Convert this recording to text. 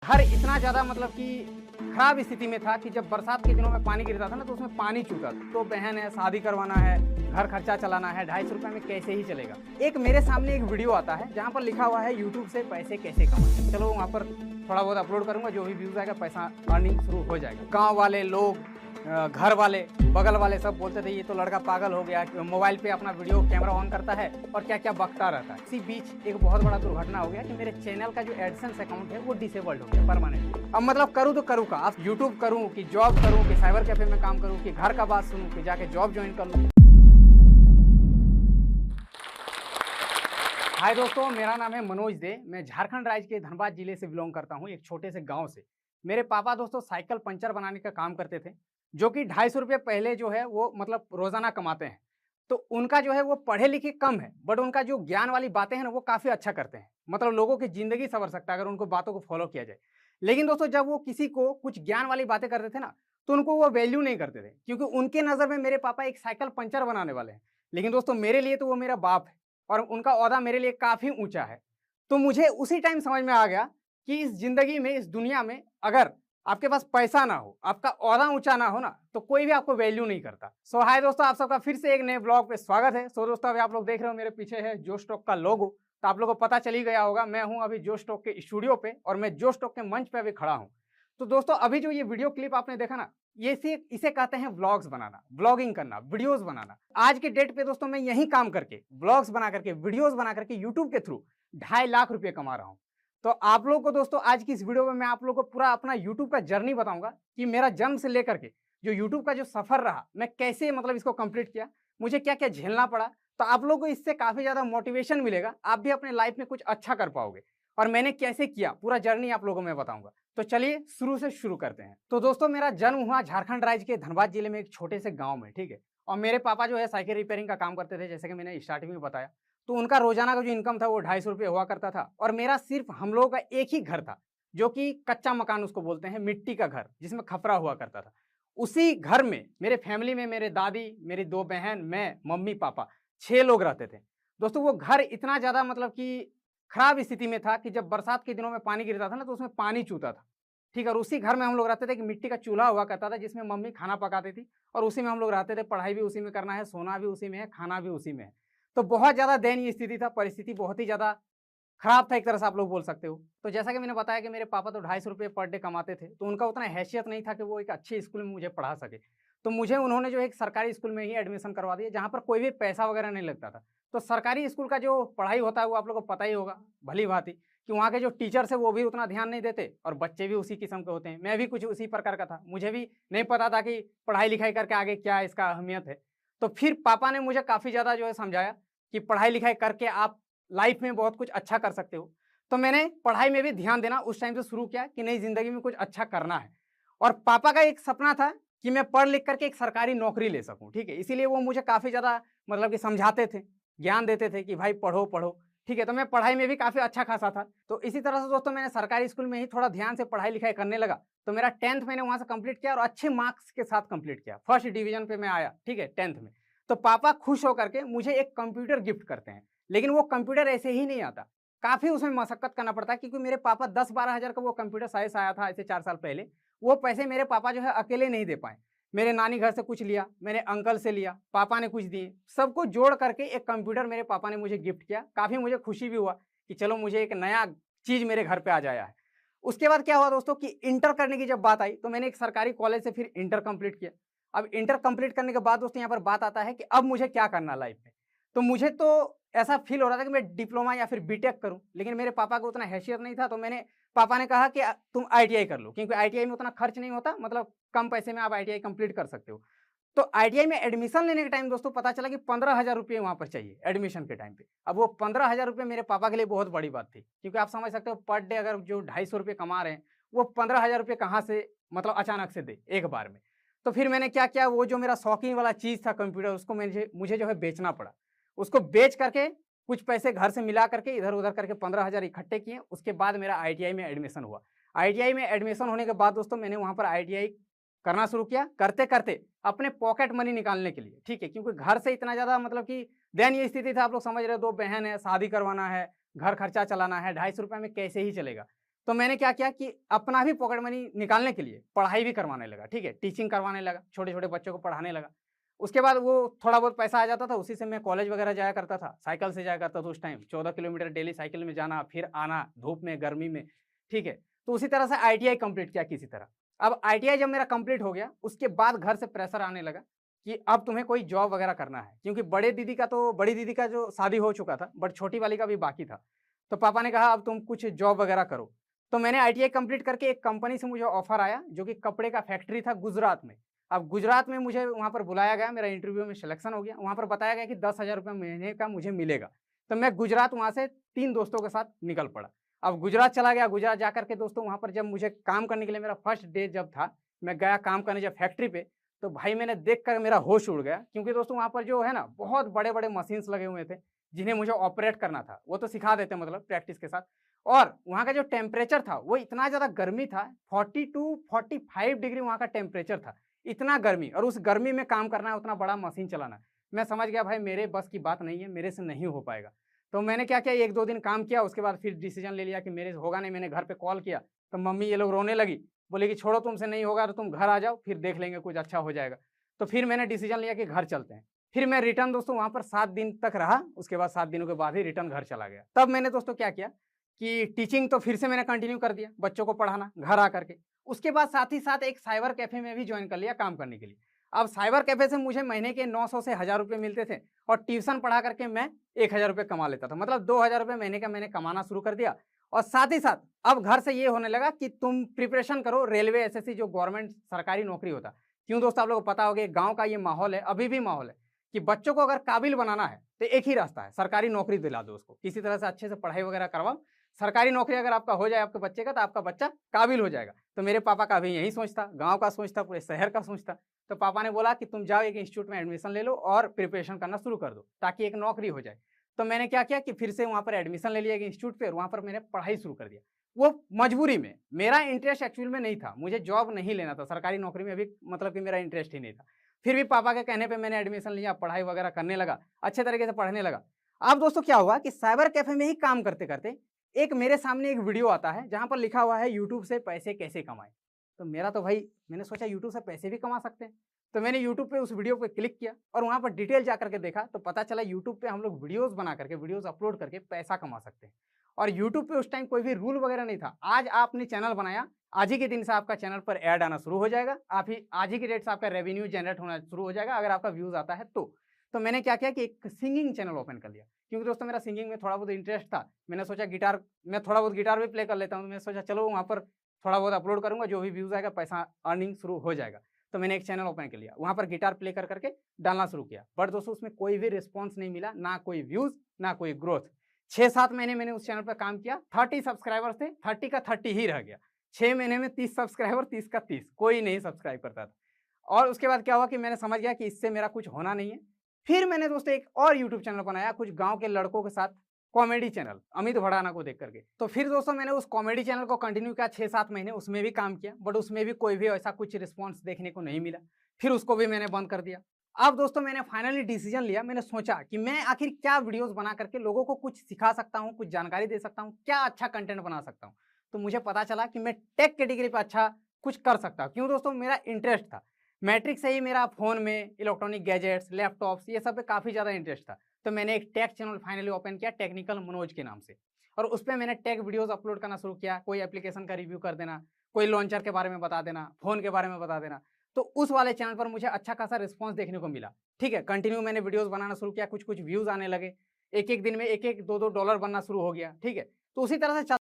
घर इतना ज़्यादा मतलब कि खराब स्थिति में था कि जब बरसात के दिनों में पानी गिरता था ना तो उसमें पानी चूता था। तो बहन है, शादी करवाना है, घर खर्चा चलाना है, 250 रुपये में कैसे ही चलेगा। एक मेरे सामने एक वीडियो आता है जहाँ पर लिखा हुआ है यूट्यूब से पैसे कैसे कमाएं। चलो वहाँ पर थोड़ा बहुत अपलोड करूँगा, जो भी व्यूज़ आएगा पैसा अर्निंग शुरू हो जाएगा। गाँव वाले लोग, घर वाले, बगल वाले सब बोलते थे ये तो लड़का पागल हो गया, मोबाइल पे अपना वीडियो कैमरा ऑन करता है और क्या क्या बकता रहता है। इसी बीच एक बहुत बड़ा दुर्घटना हो गया कि मेरे चैनल का जो एडसेंस अकाउंट है वो डिसेबल्ड हो गया परमानेंटली। अब मतलब करूँ तो करूँ का, आप यूट्यूब करूँ कि जॉब करूँ कि साइबर कैफे में काम करूँ कि घर का बात सुनूँ कि जाके जॉब ज्वाइन कर लूँ। हाय दोस्तों, मेरा नाम है मनोज दे। मैं झारखंड राज्य के धनबाद जिले से बिलोंग करता हूँ, एक छोटे से गांव से। मेरे पापा दोस्तों साइकिल पंचर बनाने का काम करते थे, जो कि 250 रुपये पहले जो है वो मतलब रोजाना कमाते हैं। तो उनका जो है वो पढ़े लिखे कम है, बट उनका जो ज्ञान वाली बातें हैं ना वो काफ़ी अच्छा करते हैं। मतलब लोगों की ज़िंदगी संवर सकता है अगर उनको बातों को फॉलो किया जाए। लेकिन दोस्तों जब वो किसी को कुछ ज्ञान वाली बातें करते थे ना, तो उनको वो वैल्यू नहीं करते थे, क्योंकि उनके नज़र में मेरे पापा एक साइकिल पंचर बनाने वाले हैं। लेकिन दोस्तों मेरे लिए तो वो मेरा बाप है और उनका ओहदा मेरे लिए काफ़ी ऊँचा है। तो मुझे उसी टाइम समझ में आ गया कि इस ज़िंदगी में, इस दुनिया में अगर आपके पास पैसा ना हो, आपका ओहदा ऊँचा ना हो ना, तो कोई भी आपको वैल्यू नहीं करता। सो हाय दोस्तों, आप सबका फिर से एक नए ब्लॉग पे स्वागत है। सो दोस्तों अभी आप लोग देख रहे हो मेरे पीछे है जो स्टॉक का लोगो, तो आप लोगों को पता चल ही गया होगा मैं हूँ अभी जो स्टॉक के स्टूडियो पे और मैं जो स्टॉक के मंच पे अभी खड़ा हूँ। तो दोस्तों अभी जो ये वीडियो क्लिप आपने देखा ना, ये इसे कहते हैं व्लॉग्स बनाना, व्लॉगिंग करना, वीडियोस बनाना। आज के डेट पे दोस्तों मैं यही काम करके, व्लॉग्स बना करके, वीडियोस बना करके यूट्यूब के थ्रू 2.5 लाख रुपए कमा रहा हूँ। तो आप लोगों को दोस्तों आज की इस वीडियो में मैं आप लोगों को पूरा अपना यूट्यूब का जर्नी बताऊंगा कि मेरा जन्म से लेकर के जो यूट्यूब का जो सफर रहा, मैं कैसे मतलब इसको कंप्लीट किया, मुझे क्या क्या झेलना पड़ा। तो आप लोगों को इससे काफी ज्यादा मोटिवेशन मिलेगा, आप भी अपने लाइफ में कुछ अच्छा कर पाओगे। और मैंने कैसे किया पूरा जर्नी आप लोगों को मैं बताऊंगा। तो चलिए शुरू से शुरू करते हैं। तो दोस्तों मेरा जन्म हुआ झारखंड राज्य के धनबाद जिले में एक छोटे से गांव में, ठीक है। और मेरे पापा जो है साइकिल रिपेयरिंग का काम करते थे, जैसे कि मैंने स्टार्टिंग में बताया। तो उनका रोजाना का जो इनकम था वो 250 रुपये हुआ करता था। और मेरा सिर्फ हम लोगों का एक ही घर था, जो कि कच्चा मकान उसको बोलते हैं, मिट्टी का घर जिसमें खपरा हुआ करता था। उसी घर में मेरे फैमिली में मेरे दादी, मेरी 2 बहन, मैं, मम्मी, पापा, 6 लोग रहते थे। दोस्तों वो घर इतना ज्यादा मतलब कि खराब स्थिति में था कि जब बरसात के दिनों में पानी गिरता था ना तो उसमें पानी चूता था, ठीक है। और उसी घर में हम लोग रहते थे कि मिट्टी का चूल्हा हुआ करता था जिसमें मम्मी खाना पकाती थी और उसी में हम लोग रहते थे। पढ़ाई भी उसी में करना है, सोना भी उसी में है, खाना भी उसी में है। तो बहुत ज़्यादा दयनीय स्थिति था, परिस्थिति बहुत ही ज़्यादा खराब था एक तरह से आप लोग बोल सकते हो। तो जैसा कि मैंने बताया कि मेरे पापा तो 250 रुपये पर डे कमाते थे, तो उनका उतना हैसियत नहीं था कि वो एक अच्छे स्कूल में मुझे पढ़ा सके। तो मुझे उन्होंने जो एक सरकारी स्कूल में ही एडमिशन करवा दिया, जहाँ पर कोई भी पैसा वगैरह नहीं लगता था। तो सरकारी स्कूल का जो पढ़ाई होता है वो आप लोग को पता ही होगा भली भांति, कि वहाँ के जो टीचर्स है वो भी उतना ध्यान नहीं देते और बच्चे भी उसी किस्म के होते हैं। मैं भी कुछ उसी प्रकार का था, मुझे भी नहीं पता था कि पढ़ाई लिखाई करके आगे क्या इसका अहमियत है। तो फिर पापा ने मुझे काफ़ी ज़्यादा जो है समझाया कि पढ़ाई लिखाई करके आप लाइफ में बहुत कुछ अच्छा कर सकते हो। तो मैंने पढ़ाई में भी ध्यान देना उस टाइम से शुरू किया कि नहीं, ज़िंदगी में कुछ अच्छा करना है। और पापा का एक सपना था कि मैं पढ़ लिख करके एक सरकारी नौकरी ले सकूँ, ठीक है। इसीलिए वो मुझे काफ़ी ज़्यादा मतलब कि समझाते थे, ज्ञान देते थे कि भाई पढ़ो पढ़ो, ठीक है। तो मैं पढ़ाई में भी काफ़ी अच्छा खासा था। तो इसी तरह से दोस्तों मैंने सरकारी स्कूल में ही थोड़ा ध्यान से पढ़ाई लिखाई करने लगा। तो मेरा 10th मैंने वहाँ से कंप्लीट किया और अच्छे मार्क्स के साथ कंप्लीट किया, फर्स्ट डिवीजन पे मैं आया, ठीक है, 10th में। तो पापा खुश होकर के मुझे एक कंप्यूटर गिफ्ट करते हैं। लेकिन वो कंप्यूटर ऐसे ही नहीं आता, काफ़ी उसमें मशक्कत करना पड़ता है, क्योंकि मेरे पापा 10-12 हज़ार का वो कंप्यूटर शायद से आया था ऐसे 4 साल पहले। वो पैसे मेरे पापा जो है अकेले नहीं दे पाए। मेरे नानी घर से कुछ लिया, मेरे अंकल से लिया, पापा ने कुछ दिए, सबको जोड़ करके एक कंप्यूटर मेरे पापा ने मुझे गिफ्ट किया। काफ़ी मुझे खुशी भी हुआ कि चलो मुझे एक नया चीज़ मेरे घर पे आ जाया है। उसके बाद क्या हुआ दोस्तों कि इंटर करने की जब बात आई तो मैंने एक सरकारी कॉलेज से फिर इंटर कंप्लीट किया। अब इंटर कंप्लीट करने के बाद दोस्तों यहाँ पर बात आता है कि अब मुझे क्या करना लाइफ में। तो मुझे तो ऐसा फील हो रहा था कि मैं डिप्लोमा या फिर बीटेक करूं, लेकिन मेरे पापा को उतना हैसियत नहीं था। तो मैंने, पापा ने कहा कि तुम आईटीआई कर लो, क्योंकि आईटीआई में उतना खर्च नहीं होता, मतलब कम पैसे में आप आईटीआई कंप्लीट कर सकते हो। तो आईटीआई में एडमिशन लेने के टाइम दोस्तों पता चला कि 15,000 रुपये वहाँ पर चाहिए एडमिशन के टाइम पे। अब वो 15,000 रुपये मेरे पापा के लिए बहुत बड़ी बात थी, क्योंकि आप समझ सकते हो पर डे अगर जो 250 रुपये कमा रहे हैं, वो 15,000 रुपये कहाँ से मतलब अचानक से दे एक बार में। तो फिर मैंने क्या किया, वो जो मेरा शौकीन वाला चीज़ था कंप्यूटर, उसको मुझे जो है बेचना पड़ा। उसको बेच करके कुछ पैसे घर से मिला करके इधर उधर करके 15,000 इकट्ठे किए। उसके बाद मेरा आईटीआई में एडमिशन हुआ। आईटीआई में एडमिशन होने के बाद दोस्तों मैंने वहाँ पर आईटीआई करना शुरू किया, करते करते अपने पॉकेट मनी निकालने के लिए, ठीक है, क्योंकि घर से इतना ज़्यादा मतलब कि दयनीय स्थिति था, आप लोग समझ रहे हो, 2 बहन है, शादी करवाना है, घर खर्चा चलाना है, 250 रुपये में कैसे ही चलेगा। तो मैंने क्या किया कि अपना भी पॉकेट मनी निकालने के लिए पढ़ाई भी करवाने लगा, ठीक है? टीचिंग करवाने लगा, छोटे-छोटे बच्चों को पढ़ाने लगा। उसके बाद वो थोड़ा बहुत पैसा आ जाता था, उसी से मैं कॉलेज वगैरह जाया करता था, साइकिल से जाया करता था उस टाइम, 14 किलोमीटर डेली साइकिल में जाना, फिर आना, धूप में, गर्मी में, ठीक है? तो उसी तरह से आईटीआई कंप्लीट किया किसी तरह। अब आईटीआई जब मेरा कंप्लीट हो गया, उसके बाद घर से प्रेशर आने लगा कि अब तुम्हें कोई जॉब वगैरह करना है, क्योंकि बड़ी दीदी का जो शादी हो चुका था, बट छोटी वाली का भी बाकी था। तो पापा ने कहा अब तुम कुछ जॉब वगैरह करो। तो मैंने आईटीआई कंप्लीट करके एक कंपनी से मुझे ऑफर आया, जो कि कपड़े का फैक्ट्री था गुजरात में। अब गुजरात में मुझे वहाँ पर बुलाया गया, मेरा इंटरव्यू में सिलेक्शन हो गया। वहाँ पर बताया गया कि 10,000 रुपये महीने का मुझे मिलेगा। तो मैं गुजरात वहाँ से 3 दोस्तों के साथ निकल पड़ा। अब गुजरात चला गया, गुजरात जाकर के दोस्तों वहाँ पर जब मुझे काम करने के लिए मेरा फर्स्ट डे जब था, मैं गया काम करने जब फैक्ट्री पे, तो भाई मैंने देखकर मेरा होश उड़ गया, क्योंकि दोस्तों वहाँ पर जो है ना बहुत बड़े-बड़े मशीन्स लगे हुए थे, जिन्हें मुझे ऑपरेट करना था। वो तो सिखा देते मतलब प्रैक्टिस के साथ। और वहाँ का जो टेम्परेचर था वो इतना ज़्यादा गर्मी था, 40 टू 45 डिग्री वहाँ का टेम्परेचर था। इतना गर्मी, और उस गर्मी में काम करना है, उतना बड़ा मशीन चलाना है। मैं समझ गया भाई मेरे बस की बात नहीं है, मेरे से नहीं हो पाएगा। तो मैंने क्या किया, 1-2 दिन काम किया, उसके बाद फिर डिसीजन ले लिया कि मेरे से होगा नहीं। मैंने घर पे कॉल किया, तो मम्मी ये लोग रोने लगी, बोली कि छोड़ो तुमसे नहीं होगा तो तुम घर आ जाओ, फिर देख लेंगे कुछ अच्छा हो जाएगा। तो फिर मैंने डिसीजन लिया कि घर चलते हैं। फिर मैं रिटर्न दोस्तों वहाँ पर 7 दिन तक रहा, उसके बाद 7 दिनों के बाद ही रिटर्न घर चला गया। तब मैंने दोस्तों क्या किया कि टीचिंग तो फिर से मैंने कंटिन्यू कर दिया, बच्चों को पढ़ाना घर आकर के। उसके बाद साथ ही साथ एक साइबर कैफ़े में भी जॉइन कर लिया काम करने के लिए। अब साइबर कैफ़े से मुझे महीने के 900 से 1000 रुपए मिलते थे, और ट्यूशन पढ़ा करके मैं 1000 रुपए कमा लेता था। मतलब 2000 रुपए महीने का मैंने कमाना शुरू कर दिया। और साथ ही साथ अब घर से ये होने लगा कि तुम प्रिपरेशन करो रेलवे, एसएससी, जो गवर्नमेंट सरकारी नौकरी होता है। क्यों दोस्तों, आप लोगों को पता होगा गाँव का ये माहौल है, अभी भी माहौल है कि बच्चों को अगर काबिल बनाना है तो एक ही रास्ता है, सरकारी नौकरी दिला दो उसको। किसी तरह से अच्छे से पढ़ाई वगैरह करवाओ, सरकारी नौकरी अगर आपका हो जाए आपके बच्चे का, तो आपका बच्चा काबिल हो जाएगा। तो मेरे पापा का भी यही सोच था, गाँव का सोच था, पूरे शहर का सोच था। तो पापा ने बोला कि तुम जाओ एक इंस्टीट्यूट में एडमिशन ले लो और प्रिपरेशन करना शुरू कर दो, ताकि एक नौकरी हो जाए। तो मैंने क्या किया कि फिर से वहाँ पर एडमिशन ले लिया एक इंस्टीट्यूट पे, और वहाँ पर मैंने पढ़ाई शुरू कर दिया। वो मजबूरी में, मेरा इंटरेस्ट एक्चुअल में नहीं था, मुझे जॉब नहीं लेना था, सरकारी नौकरी में अभी मतलब कि मेरा इंटरेस्ट ही नहीं था। फिर भी पापा के कहने पे मैंने एडमिशन लिया, पढ़ाई वगैरह करने लगा, अच्छे तरीके से पढ़ने लगा। अब दोस्तों क्या हुआ कि साइबर कैफ़े में ही काम करते-करते एक मेरे सामने एक वीडियो आता है, जहाँ पर लिखा हुआ है यूट्यूब से पैसे कैसे कमाएँ। तो मेरा तो भाई, मैंने सोचा यूट्यूब से पैसे भी कमा सकते हैं। तो मैंने यूट्यूब पे उस वीडियो पे क्लिक किया, और वहाँ पर डिटेल जा करके देखा, तो पता चला यूट्यूब पे हम लोग वीडियोज़ बना करके, वीडियोज़ अपलोड करके पैसा कमा सकते हैं। और यूट्यूब पे उस टाइम कोई भी रूल वगैरह नहीं था। आज आपने चैनल बनाया, आज ही के दिन से आपका चैनल पर ऐड आना शुरू हो जाएगा। आज ही की डेट से आपका रेवेन्यू जनरेट होना शुरू हो जाएगा, अगर आपका व्यूज़ आता है तो। तो मैंने क्या किया कि एक सिंगिंग चैनल ओपन कर लिया, क्योंकि दोस्तों मेरा सिंगिंग में थोड़ा बहुत इंटरेस्ट था। मैंने सोचा मैं थोड़ा बहुत गिटार भी प्ले कर लेता हूँ, तो मैंने सोचा चलो वहाँ पर थोड़ा बहुत अपलोड करूँगा, जो भी व्यूज़ आएगा पैसा अर्निंग शुरू हो जाएगा। तो मैंने एक चैनल ओपन कर लिया, वहाँ पर गिटार प्ले कर करके डालना शुरू किया। बट दोस्तों उसमें कोई भी रिस्पॉन्स नहीं मिला, ना कोई व्यूज़, ना कोई ग्रोथ। 6-7 महीने मैंने उस चैनल पर काम किया, 30 सब्सक्राइबर्स थे, 30 का 30 ही रह गया। 6 महीने में 30 सब्सक्राइबर, 30 का 30, कोई नहीं सब्सक्राइब करता था। और उसके बाद क्या हुआ कि मैंने समझ गया कि इससे मेरा कुछ होना नहीं है। फिर मैंने दोस्तों एक और यूट्यूब चैनल बनाया, कुछ गाँव के लड़कों के साथ, कॉमेडी चैनल, अमित भड़ाना को देख करके। तो फिर दोस्तों मैंने उस कॉमेडी चैनल को कंटिन्यू किया 6-7 महीने, उसमें भी काम किया, बट उसमें भी कोई भी ऐसा कुछ रिस्पॉन्स देखने को नहीं मिला। फिर उसको भी मैंने बंद कर दिया। अब दोस्तों मैंने फाइनली डिसीजन लिया, मैंने सोचा कि मैं आखिर क्या वीडियोस बना करके लोगों को कुछ सिखा सकता हूँ, कुछ जानकारी दे सकता हूँ, क्या अच्छा कंटेंट बना सकता हूँ। तो मुझे पता चला कि मैं टेक कैटेगरी पे अच्छा कुछ कर सकता हूँ। क्यों दोस्तों, मेरा इंटरेस्ट था। मैट्रिक से ही मेरा फ़ोन में इलेक्ट्रॉनिक गैजेट्स, लैपटॉप्स, ये सब पे काफ़ी ज़्यादा इंटरेस्ट था। तो मैंने एक टेक चैनल फाइनली ओपन किया, टेक्निकल मनोज के नाम से, और उस पे मैंने टेक वीडियोस अपलोड करना शुरू किया। कोई एप्लीकेशन का रिव्यू कर देना, कोई लॉन्चर के बारे में बता देना, फ़ोन के बारे में बता देना। तो उस वाले चैनल पर मुझे अच्छा खासा रिस्पॉन्स देखने को मिला। ठीक है, कंटिन्यू मैंने वीडियोस बनाना शुरू किया, कुछ-कुछ व्यूज़ आने लगे। एक-एक दिन में 1-1, $2-2 बनना शुरू हो गया। ठीक है, तो उसी तरह से